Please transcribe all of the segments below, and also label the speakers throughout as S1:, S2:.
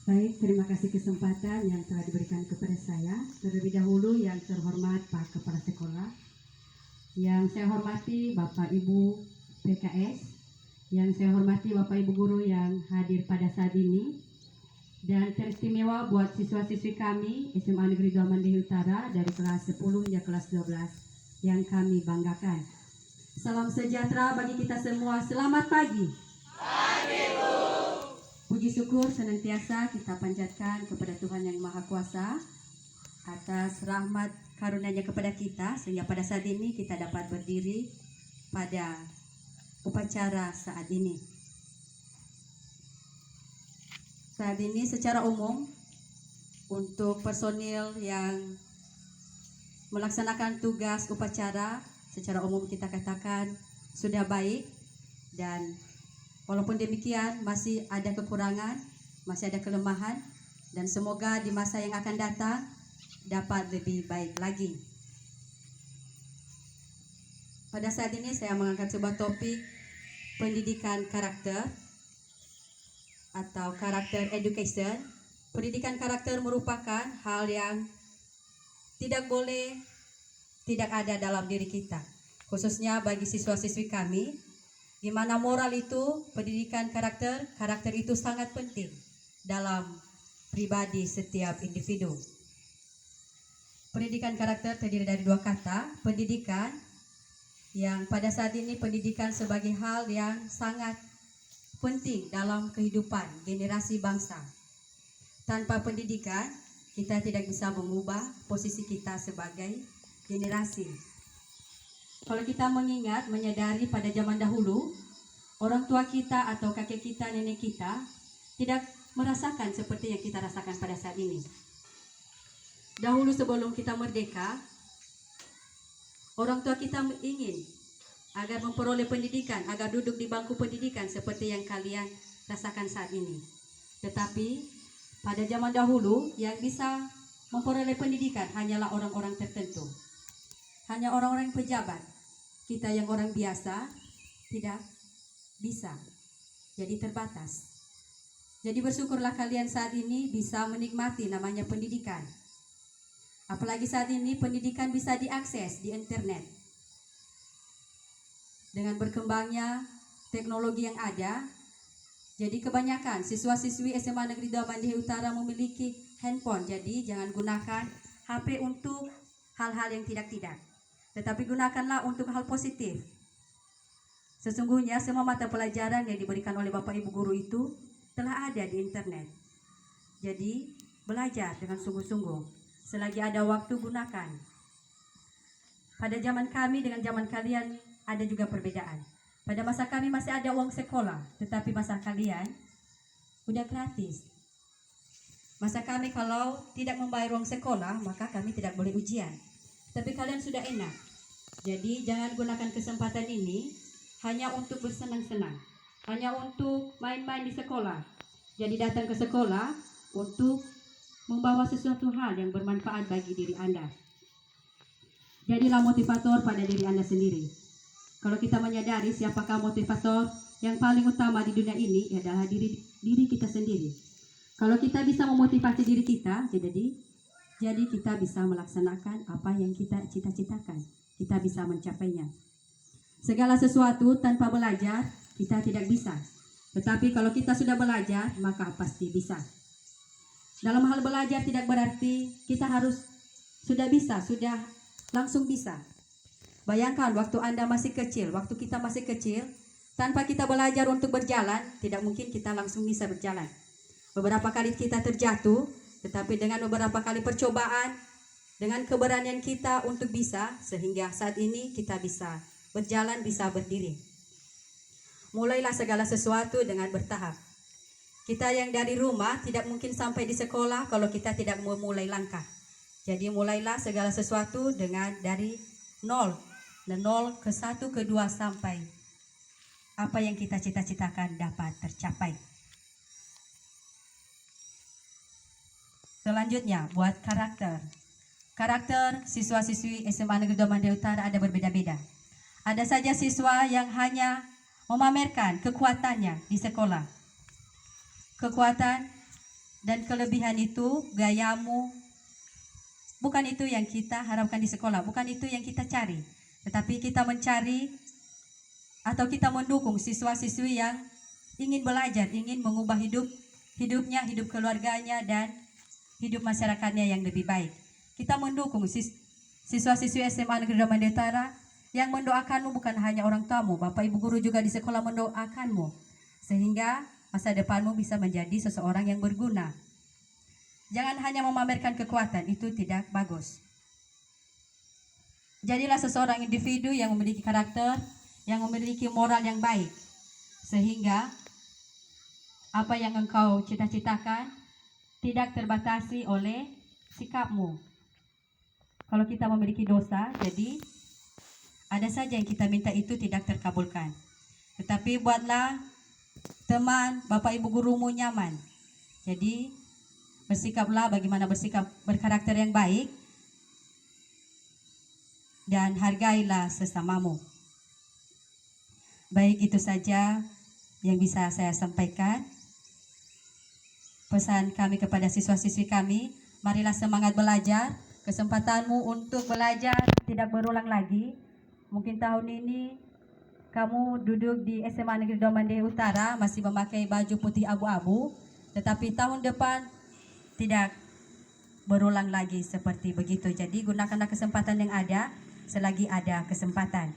S1: Baik, terima kasih kesempatan yang telah diberikan kepada saya. Terlebih dahulu yang terhormat Pak Kepala Sekolah, yang saya hormati Bapak Ibu PKS, yang saya hormati Bapak Ibu Guru yang hadir pada saat ini, dan teristimewa buat siswa-siswi kami SMA Negeri 2 Mandailing Utara dari kelas 10 hingga kelas 12 yang kami banggakan. Salam sejahtera bagi kita semua, selamat pagi. Puji syukur senantiasa kita panjatkan kepada Tuhan Yang Maha Kuasa atas rahmat karunia-Nya kepada kita, sehingga pada saat ini kita dapat berdiri pada upacara saat ini. Saat ini secara umum untuk personil yang melaksanakan tugas upacara secara umum kita katakan sudah baik, dan walaupun demikian masih ada kekurangan, masih ada kelemahan, dan semoga di masa yang akan datang dapat lebih baik lagi. Pada saat ini saya mengangkat sebuah topik pendidikan karakter atau karakter education. Pendidikan karakter merupakan hal yang tidak boleh tidak ada dalam diri kita, khususnya bagi siswa-siswi kami. Gimana moral itu, pendidikan karakter itu sangat penting dalam pribadi setiap individu. Pendidikan karakter terdiri dari dua kata, pendidikan, yang pada saat ini pendidikan sebagai hal yang sangat penting dalam kehidupan generasi bangsa. Tanpa pendidikan, kita tidak bisa mengubah posisi kita sebagai generasi. Kalau kita mengingat, menyadari pada zaman dahulu, orang tua kita atau kakek kita, nenek kita tidak merasakan seperti yang kita rasakan pada saat ini. Dahulu sebelum kita merdeka, orang tua kita ingin agar memperoleh pendidikan, agar duduk di bangku pendidikan seperti yang kalian rasakan saat ini. Tetapi pada zaman dahulu yang bisa memperoleh pendidikan hanyalah orang-orang tertentu, hanya orang-orang pejabat. Kita yang orang biasa tidak bisa, jadi terbatas. Jadi bersyukurlah kalian saat ini bisa menikmati namanya pendidikan. Apalagi saat ini pendidikan bisa diakses di internet. Dengan berkembangnya teknologi yang ada, jadi kebanyakan siswa-siswi SMA Negeri 2 Mandailing Utara memiliki handphone. Jadi jangan gunakan HP untuk hal-hal yang tidak-tidak, tetapi gunakanlah untuk hal positif. Sesungguhnya semua mata pelajaran yang diberikan oleh Bapak Ibu Guru itu telah ada di internet. Jadi belajar dengan sungguh-sungguh. Selagi ada waktu, gunakan. Pada zaman kami dengan zaman kalian ada juga perbedaan. Pada masa kami masih ada uang sekolah, tetapi masa kalian udah gratis. Masa kami kalau tidak membayar uang sekolah, maka kami tidak boleh ujian. Tapi kalian sudah enak. Jadi jangan gunakan kesempatan ini hanya untuk bersenang-senang, hanya untuk main-main di sekolah. Jadi datang ke sekolah untuk membawa sesuatu hal yang bermanfaat bagi diri Anda. Jadilah motivator pada diri Anda sendiri. Kalau kita menyadari siapakah motivator yang paling utama di dunia ini, adalah diri kita sendiri. Kalau kita bisa memotivasi diri kita, jadi kita bisa melaksanakan apa yang kita cita-citakan. Kita bisa mencapainya. Segala sesuatu tanpa belajar kita tidak bisa. Tetapi kalau kita sudah belajar, maka pasti bisa. Dalam hal belajar tidak berarti kita harus sudah bisa, sudah langsung bisa. Bayangkan waktu Anda masih kecil, waktu kita masih kecil, tanpa kita belajar untuk berjalan, tidak mungkin kita langsung bisa berjalan. Beberapa kali kita terjatuh, tetapi dengan beberapa kali percobaan, dengan keberanian kita untuk bisa, sehingga saat ini kita bisa berjalan, bisa berdiri. Mulailah segala sesuatu dengan bertahap. Kita yang dari rumah tidak mungkin sampai di sekolah kalau kita tidak memulai langkah. Jadi mulailah segala sesuatu dengan dari nol. Dan 0 ke 1 ke 2 sampai apa yang kita cita-citakan dapat tercapai. Selanjutnya buat karakter. Karakter siswa-siswi SMA Negeri 2 Mandailing Utara ada berbeda-beda. Ada saja siswa yang hanya memamerkan kekuatannya di sekolah. Kekuatan dan kelebihan itu, gayamu, bukan itu yang kita harapkan di sekolah, bukan itu yang kita cari. Tetapi kita mencari atau kita mendukung siswa-siswi yang ingin belajar, ingin mengubah hidupnya, hidup keluarganya, dan hidup masyarakatnya yang lebih baik. Kita mendukung siswa-siswi SMA Negeri 2 Mandai Utara yang mendoakanmu, bukan hanya orang tuamu, Bapak Ibu guru juga di sekolah mendoakanmu, sehingga masa depanmu bisa menjadi seseorang yang berguna. Jangan hanya memamerkan kekuatan, itu tidak bagus. Jadilah seseorang individu yang memiliki karakter, yang memiliki moral yang baik, sehingga apa yang engkau cita-citakan tidak terbatasi oleh sikapmu. Kalau kita memiliki dosa, jadi ada saja yang kita minta itu tidak terkabulkan. Tetapi buatlah teman, Bapak Ibu gurumu nyaman. Jadi bersikaplah bagaimana berkarakter yang baik, dan hargailah sesamamu. Baik, itu saja yang bisa saya sampaikan. Pesan kami kepada siswa-siswi kami, marilah semangat belajar. Kesempatanmu untuk belajar tidak berulang lagi. Mungkin tahun ini kamu duduk di SMA Negeri 2 Mandai Utara masih memakai baju putih abu-abu, tetapi tahun depan tidak berulang lagi seperti begitu. Jadi gunakanlah kesempatan yang ada selagi ada kesempatan.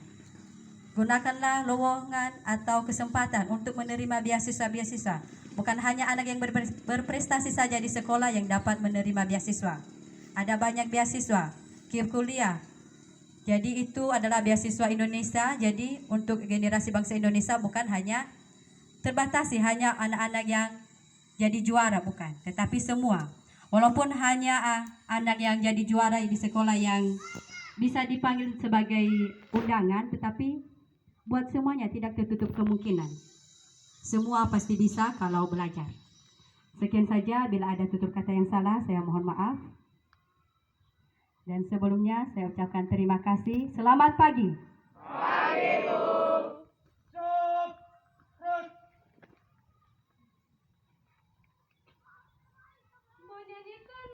S1: Gunakanlah lowongan atau kesempatan untuk menerima beasiswa-beasiswa. Bukan hanya anak yang berprestasi saja di sekolah yang dapat menerima beasiswa. Ada banyak beasiswa, KIP kuliah. Jadi itu adalah beasiswa Indonesia. Jadi untuk generasi bangsa Indonesia bukan hanya terbatasi hanya anak-anak yang jadi juara, bukan. Tetapi semua. Walaupun hanya anak yang jadi juara di sekolah yang bisa dipanggil sebagai undangan, tetapi buat semuanya tidak tertutup kemungkinan. Semua pasti bisa kalau belajar. Sekian saja, bila ada tutur kata yang salah, saya mohon maaf. Dan sebelumnya saya ucapkan terima kasih. Selamat pagi.